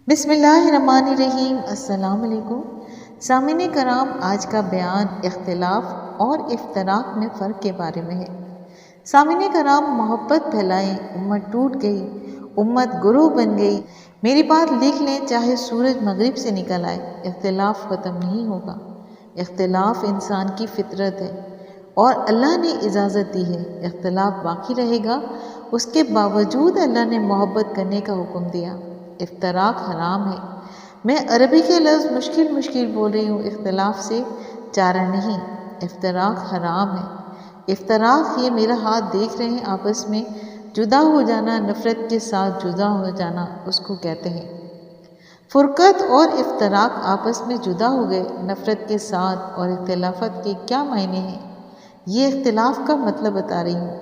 بسم اللہ الرحمن الرحیم۔ السلام علیکم سامعین کرام، آج کا بیان اختلاف اور افتراق میں فرق کے بارے میں ہے۔ سامعین کرام، محبت پھیلائیں، امت ٹوٹ گئی، امت گروہ بن گئی۔ میری بات لکھ لیں، چاہے سورج مغرب سے نکل آئے، اختلاف ختم نہیں ہوگا۔ اختلاف انسان کی فطرت ہے اور اللہ نے اجازت دی ہے، اختلاف باقی رہے گا۔ اس کے باوجود اللہ نے محبت کرنے کا حکم دیا۔ افتراق حرام ہے۔ میں عربی کے لفظ مشکل بول رہی ہوں، اختلاف سے چارہ نہیں۔ افتراق حرام ہے۔ افتراق، یہ میرا ہاتھ دیکھ رہے ہیں، آپس میں جدا ہو جانا، نفرت کے ساتھ جدا ہو جانا، اس کو کہتے ہیں فرقت۔ اور افتراق آپس میں جدا ہو گئے نفرت کے ساتھ، اور اختلافات کے کیا معنی ہیں، یہ اختلاف کا مطلب بتا رہی ہوں۔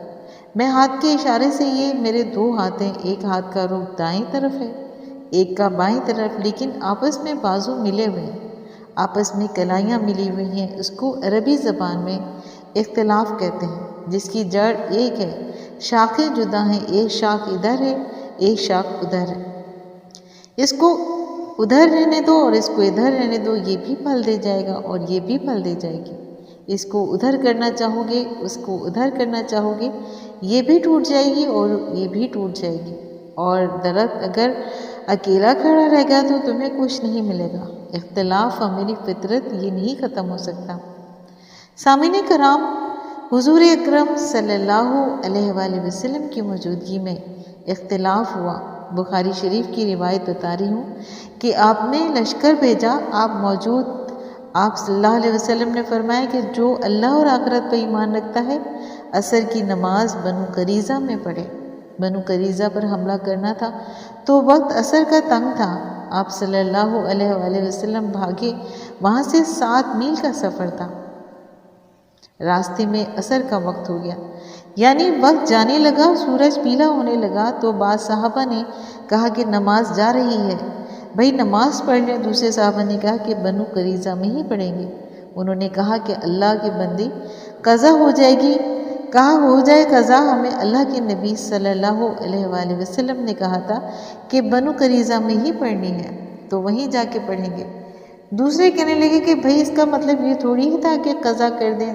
میں ہاتھ کے اشارے سے، یہ میرے دو ہاتھ ہیں، ایک ہاتھ کا رخ دائیں طرف ہے، ایک کا بائیں طرف، لیکن آپس میں بازو ملے ہوئے ہیں، آپس میں کلائیاں ملی ہوئی ہیں۔ اس کو عربی زبان میں اختلاف کہتے ہیں، جس کی جڑ ایک ہے، شاخیں جدا ہیں، ایک شاخ ادھر ہے، ایک شاخ ادھر ہے۔ اس کو ادھر رہنے دو اور اس کو ادھر رہنے دو، یہ بھی پھل دے جائے گا اور یہ بھی پھل دے جائے گی۔ اس کو ادھر کرنا چاہو گے، اس کو ادھر کرنا چاہو گے، یہ بھی ٹوٹ جائے گی اور یہ بھی ٹوٹ جائے گی۔ اور درخت اگر اکیلا کھڑا رہے گا تو تمہیں کچھ نہیں ملے گا۔ اختلاف اور میری فطرت یہ نہیں ختم ہو سکتا۔ سامعین کرام، حضور اکرم صلی اللہ علیہ وآلہ وسلم کی موجودگی میں اختلاف ہوا۔ بخاری شریف کی روایت بتا رہی ہوں کہ آپ نے لشکر بھیجا، آپ موجود، آپ صلی اللہ علیہ وسلم نے فرمایا کہ جو اللہ اور آخرت پر ایمان رکھتا ہے، عصر کی نماز بنو قریظہ میں پڑھے۔ بنو قریظہ پر حملہ کرنا تھا تو وقت عصر کا تنگ تھا، آپ صلی اللہ علیہ وآلہ وسلم بھاگے، وہاں سے 7 میل کا سفر تھا۔ راستے میں عصر کا وقت ہو گیا، یعنی وقت جانے لگا، سورج پیلا ہونے لگا، تو بعض صحابہ نے کہا کہ نماز جا رہی ہے، بھئی نماز پڑھ لیں۔ دوسرے صحابہ نے کہا کہ بنو قریظہ میں ہی پڑھیں گے۔ انہوں نے کہا کہ اللہ کے بندے، قضا ہو جائے گی۔ کہا ہو جائے قضا، ہمیں اللہ کے نبی صلی اللہ علیہ وآلہ وسلم نے کہا تھا کہ بنو قریظہ میں ہی پڑھنی ہے، تو وہیں جا کے پڑھیں گے۔ دوسرے کہنے لگے کہ بھئی اس کا مطلب یہ تھوڑی ہی تھا کہ قضا کر دیں،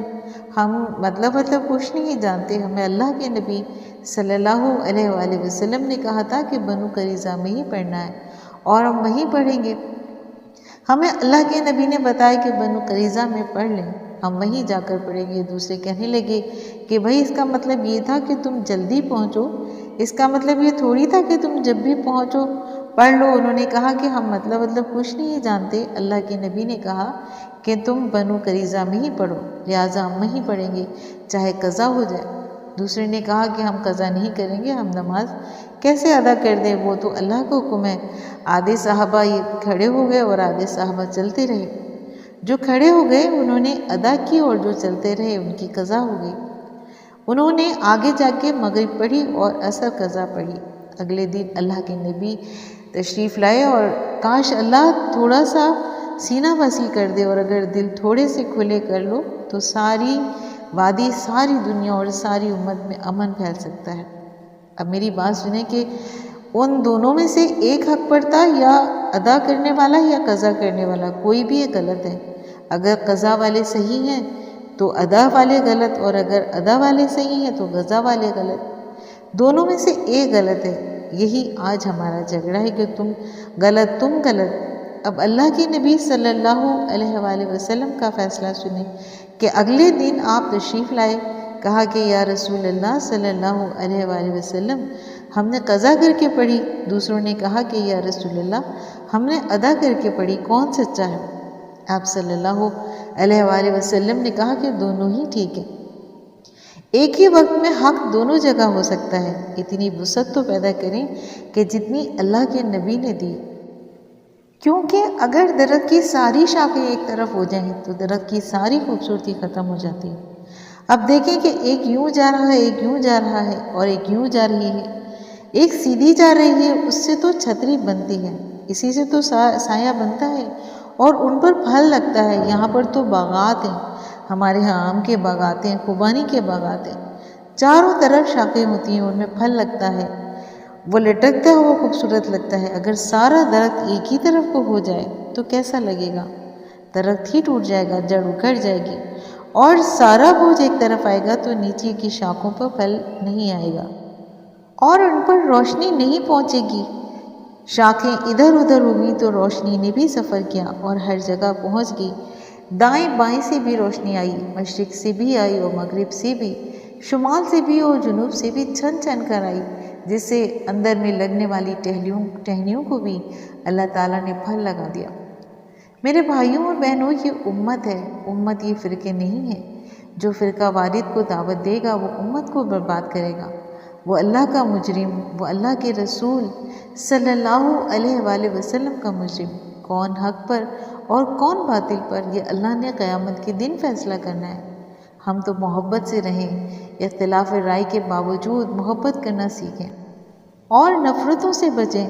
ہم مطلب کچھ نہیں جانتے، ہمیں اللہ کے نبی صلی اللہ علیہ وآلہ وسلم نے کہا تھا کہ بنو قریظہ میں ہی پڑھنا ہے اور ہم وہیں پڑھیں گے۔ ہمیں اللہ کے نبی نے بتایا کہ بنو قریظہ میں پڑھ لیں، ہم وہیں جا کر پڑھیں گے۔ دوسرے کہنے لگے کہ بھئی اس کا مطلب یہ تھا کہ تم جلدی پہنچو، اس کا مطلب یہ تھوڑی تھا کہ تم جب بھی پہنچو پڑھ لو۔ انہوں نے کہا کہ ہم مطلب کچھ نہیں جانتے، اللہ کے نبی نے کہا کہ تم بنو قریظہ میں ہی پڑھو، لہٰذا ہم وہیں پڑھیں گے چاہے قضا ہو جائے۔ دوسرے نے کہا کہ ہم قضا نہیں کریں گے، ہم نماز کیسے ادا کر دیں، وہ تو اللہ کا حکم ہے۔ آدھے صحابہ یہ کھڑے ہو گئے اور آدھے صحابہ چلتے رہے۔ جو کھڑے ہو گئے انہوں نے ادا کی اور جو چلتے رہے ان کی قضا ہو گئی۔ انہوں نے آگے جا کے مغرب پڑھی اور عصر قضا پڑھی۔ اگلے دن اللہ کے نبی تشریف لائے، اور کاش اللہ تھوڑا سا سینہ وسیع کر دے، اور اگر دل تھوڑے سے کھلے کر لو تو ساری وادی، ساری دنیا اور ساری امت میں امن پھیل سکتا ہے۔ اب میری بات سنیں کہ ان دونوں میں سے ایک حق پڑتا، یا ادا کرنے والا یا قضا کرنے والا، کوئی بھی یہ غلط ہے۔ اگر قضا والے صحیح ہیں تو ادا والے غلط، اور اگر ادا والے صحیح ہیں تو قضا والے غلط۔ دونوں میں سے ایک غلط ہے۔ یہی آج ہمارا جھگڑا ہے کہ تم غلط، تم غلط۔ اب اللہ کے نبی صلی اللہ علیہ وآلہ وسلم کا فیصلہ سنیں کہ اگلے دن آپ تشریف لائے، کہا کہ یا رسول اللہ صلی اللہ علیہ وآلہ وسلم، ہم نے قضا کر کے پڑھی۔ دوسروں نے کہا کہ یا رسول اللہ، ہم نے ادا کر کے پڑھی، کون سچا ہے؟ آپ صلی اللہ علیہ وآلہ وسلم نے کہا کہ دونوں ہی ٹھیک ہے۔ ایک ہی وقت میں حق دونوں جگہ ہو سکتا ہے۔ اتنی وسعت تو پیدا کریں کہ جتنی اللہ کے نبی نے دی، کیونکہ اگر درخت کی ساری شاخیں ایک طرف ہو جائیں تو درخت کی ساری خوبصورتی ختم ہو جاتی ہے۔ اب دیکھیں کہ ایک یوں جا رہا ہے، ایک یوں جا رہا ہے، اور ایک یوں جا رہی ہے، ایک سیدھی جا رہی ہے، اس سے تو چھتری بنتی ہے، اسی سے تو سایہ بنتا ہے اور ان پر پھل لگتا ہے۔ یہاں پر تو باغات ہیں، ہمارے ہاں آم کے باغات ہیں، خوبانی کے باغات ہیں، چاروں طرف شاخیں ہوتی ہیں، ان میں پھل لگتا ہے، وہ لٹکتا ہوا خوبصورت لگتا ہے۔ اگر سارا درخت ایک ہی طرف کو ہو جائے تو کیسا لگے گا؟ درخت ہی ٹوٹ جائے گا، جڑ اکھڑ جائے گی، اور سارا بوجھ ایک طرف آئے گا تو نیچے کی شاخوں پر پھل نہیں آئے گا اور ان پر روشنی نہیں پہنچے گی۔ شاخیں ادھر ادھر ہوئی تو روشنی نے بھی سفر کیا اور ہر جگہ پہنچ گئی۔ دائیں بائیں سے بھی روشنی آئی، مشرق سے بھی آئی اور مغرب سے بھی، شمال سے بھی اور جنوب سے بھی چھن چھن کر آئی، جس سے اندر میں لگنے والی ٹہنیوں کو بھی اللہ تعالیٰ نے پھل لگا دیا۔ میرے بھائیوں اور بہنوں، یہ امت ہے۔ امت یہ فرقے نہیں ہے۔ جو فرقہ وارد کو دعوت دے گا وہ امت کو برباد کرے گا۔ وہ اللہ کا مجرم، وہ اللہ کے رسول صلی اللہ علیہ وآلہ وسلم کا مجرم، کون حق پر اور کون باطل پر، یہ اللہ نے قیامت کے دن فیصلہ کرنا ہے۔ ہم تو محبت سے رہیں، اختلاف رائے کے باوجود محبت کرنا سیکھیں اور نفرتوں سے بچیں۔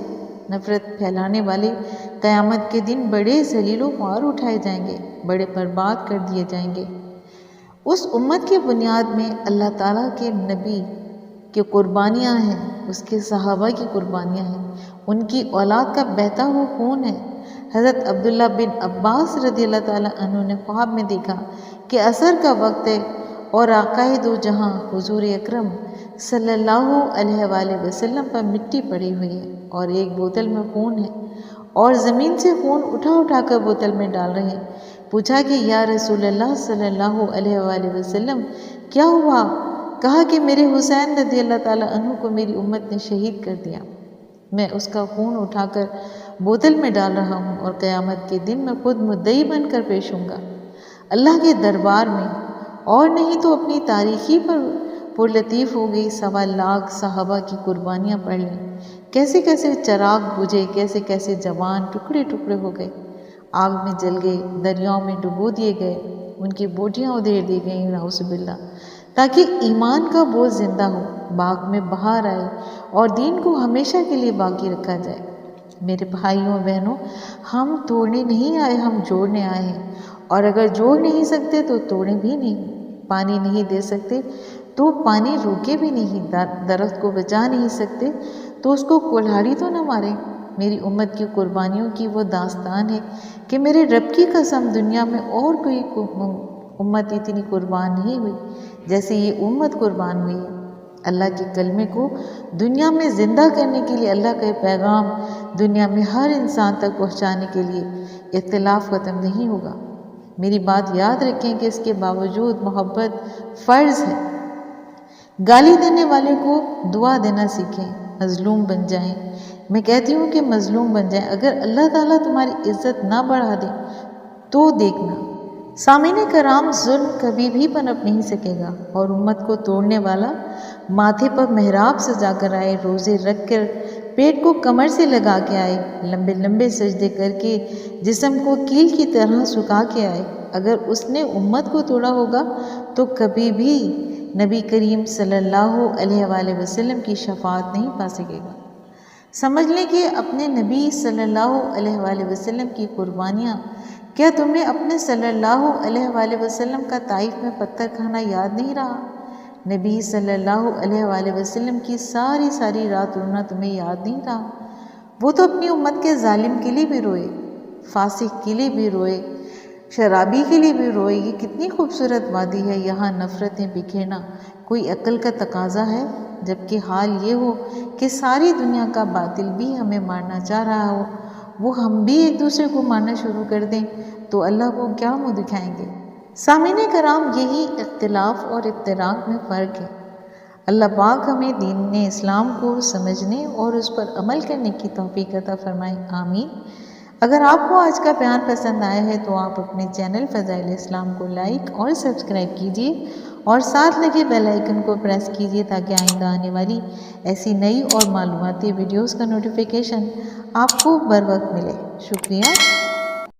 نفرت پھیلانے والے قیامت کے دن بڑے ذلیل و خوار اٹھائے جائیں گے، بڑے برباد کر دیے جائیں گے۔ اس امت کی بنیاد میں اللہ تعالیٰ کے نبی کی قربانیاں ہیں، اس کے صحابہ کی قربانیاں ہیں، ان کی اولاد کا بہتا ہوا خون ہے۔ حضرت عبداللہ بن عباس رضی اللہ تعالیٰ عنہ نے خواب میں دیکھا کہ عصر کا وقت ہے اور آقائے دو جہاں حضور اکرم صلی اللہ علیہ وآلہ وسلم پر مٹی پڑی ہوئی ہے اور ایک بوتل میں خون ہے اور زمین سے خون اٹھا اٹھا کر بوتل میں ڈال رہے ہیں۔ پوچھا کہ یا رسول اللہ صلی اللہ علیہ وآلہ وسلم کیا ہوا؟ کہا کہ میرے حسین رضی اللہ تعالیٰ عنہ کو میری امت نے شہید کر دیا، میں اس کا خون اٹھا کر بوتل میں ڈال رہا ہوں اور قیامت کے دن میں خود مدعی بن کر پیش ہوں گا اللہ کے دربار میں، اور نہیں تو اپنی تاریخی پر پرلطیف ہو گئی۔ 1.25 لاکھ صحابہ کی قربانیاں پڑھ لیں، کیسے کیسے چراغ بجھے، کیسے کیسے جوان ٹکڑے ٹکڑے ہو گئے، آگ میں جل گئے، دریاؤں میں ڈبو دیے گئے، ان کی بوٹیاں ادھیڑ دی گئیں، نعوذ باللہ، تاکہ ایمان کا بوجھ زندہ ہو، باغ میں بہار آئے اور دین کو ہمیشہ کے لیے باقی رکھا جائے۔ میرے بھائیوں اور بہنوں، ہم توڑنے نہیں آئے، ہم جوڑنے آئے ہیں، اور اگر جوڑ نہیں سکتے تو توڑیں بھی نہیں۔ پانی نہیں دے سکتے تو پانی روکے بھی نہیں، درخت کو بچا نہیں سکتے تو اس کو کلہاڑی تو نہ ماریں۔ میری امت کی قربانیوں کی وہ داستان ہے کہ میرے رب کی قسم دنیا میں اور کوئی امت اتنی قربان نہیں ہوئی جیسے یہ امت قربان ہوئی ہے۔ اللہ کے کلمے کو دنیا میں زندہ کرنے کے لیے، اللہ کا پیغام دنیا میں ہر انسان تک پہنچانے کے لیے اختلاف ختم نہیں ہوگا۔ میری بات یاد رکھیں کہ اس کے باوجود محبت فرض ہے۔ گالی دینے والے کو دعا دینا سیکھیں، مظلوم بن جائیں۔ میں کہتی ہوں کہ مظلوم بن جائیں۔ اگر اللہ تعالیٰ تمہاری عزت نہ بڑھا دے تو دیکھنا۔ سامعین کرام، ظلم کبھی بھی پنپ نہیں سکے گا، اور امت کو توڑنے والا ماتھے پر محراب سجا کر آئے، روزے رکھ کر پیٹ کو کمر سے لگا کے آئے، لمبے لمبے سجدے کر کے جسم کو کیل کی طرح سکھا کے آئے، اگر اس نے امت کو توڑا ہوگا تو کبھی بھی نبی کریم صلی اللہ علیہ وآلہ وسلم کی شفاعت نہیں پا سکے گا۔ سمجھ لیں کہ اپنے نبی صلی اللہ علیہ وآلہ وسلم کی قربانیاں، کیا تمہیں اپنے صلی اللہ علیہ وآلہ وسلم کا طائف میں پتھر کھانا یاد نہیں رہا؟ نبی صلی اللہ علیہ وآلہ وسلم کی ساری رات رونا تمہیں یاد نہیں رہا؟ وہ تو اپنی امت کے ظالم کے لیے بھی روئے، فاسق کے لیے بھی روئے، شرابی کے لیے بھی روئے۔ یہ کتنی خوبصورت وادی ہے، یہاں نفرتیں بکھیرنا کوئی عقل کا تقاضا ہے؟ جبکہ حال یہ ہو کہ ساری دنیا کا باطل بھی ہمیں مارنا چاہ رہا ہو، وہ ہم بھی ایک دوسرے کو مارنا شروع کر دیں تو اللہ کو کیا منہ دکھائیں گے؟ سامعین کرام، یہی اختلاف اور افتراق میں فرق ہے۔ اللہ پاک ہمیں دین اسلام کو سمجھنے اور اس پر عمل کرنے کی توفیق عطا فرمائے، آمین۔ اگر آپ کو آج کا بیان پسند آیا ہے تو آپ اپنے چینل فضائل اسلام کو لائک اور سبسکرائب کیجیے اور ساتھ لگے بیل آئیکن کو پریس کیجیے تاکہ آئندہ آنے والی ایسی نئی اور معلوماتی ویڈیوز کا نوٹیفیکیشن آپ کو بر وقت ملے۔ شکریہ۔